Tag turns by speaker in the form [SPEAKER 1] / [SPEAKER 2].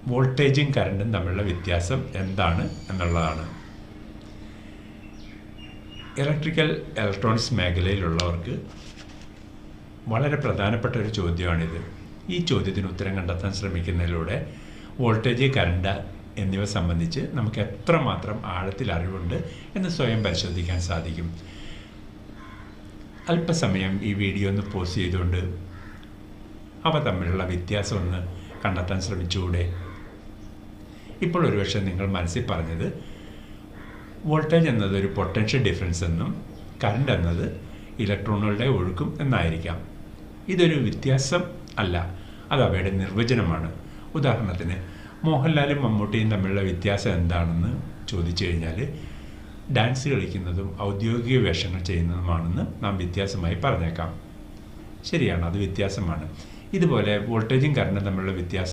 [SPEAKER 1] വോൾട്ടേജും കറണ്ടും തമ്മിലുള്ള വ്യത്യാസം എന്താണ് എന്നുള്ളതാണ്. ഇലക്ട്രോണിക്സ് മേഖലയിലുള്ളവർക്ക് വളരെ പ്രധാനപ്പെട്ട ഒരു ചോദ്യമാണിത്. ഈ ചോദ്യത്തിന് ഉത്തരം കണ്ടെത്താൻ ശ്രമിക്കുന്നതിലൂടെ വോൾട്ടേജ്, കറണ്ട് എന്നിവ സംബന്ധിച്ച് നമുക്ക് എത്രമാത്രം ആഴത്തിൽ അറിവുണ്ട് എന്ന് സ്വയം പരിശോധിക്കാൻ സാധിക്കും. അല്പസമയം ഈ വീഡിയോ ഒന്ന് പോസ് ചെയ്തുകൊണ്ട് അവ തമ്മിലുള്ള വ്യത്യാസം ഒന്ന് കണ്ടെത്താൻ ശ്രമിച്ചുകൂടെ? ഇപ്പോൾ ഒരുപക്ഷെ നിങ്ങൾ മനസ്സിൽ പറഞ്ഞത് വോൾട്ടേജ് എന്നത് ഒരു പൊട്ടൻഷ്യൽ ഡിഫറൻസ് എന്നും കറണ്ട് എന്നത് ഇലക്ട്രോണുകളുടെ ഒഴുക്കും എന്നായിരിക്കാം. ഇതൊരു വ്യത്യാസം അല്ല, അത് അവയുടെ നിർവചനമാണ്. ഉദാഹരണത്തിന് മോഹൻലാലും മമ്മൂട്ടിയും തമ്മിലുള്ള വ്യത്യാസം എന്താണെന്ന് ചോദിച്ചു കഴിഞ്ഞാൽ ഡാൻസ് കളിക്കുന്നതും ഔദ്യോഗിക വേഷങ്ങൾ ചെയ്യുന്നതുമാണെന്ന് നാം വ്യത്യാസമായി പറഞ്ഞേക്കാം. ശരിയാണ്, അത് വ്യത്യാസമാണ്. ഇതുപോലെ വോൾട്ടേജും കറണ്ടും തമ്മിലുള്ള വ്യത്യാസം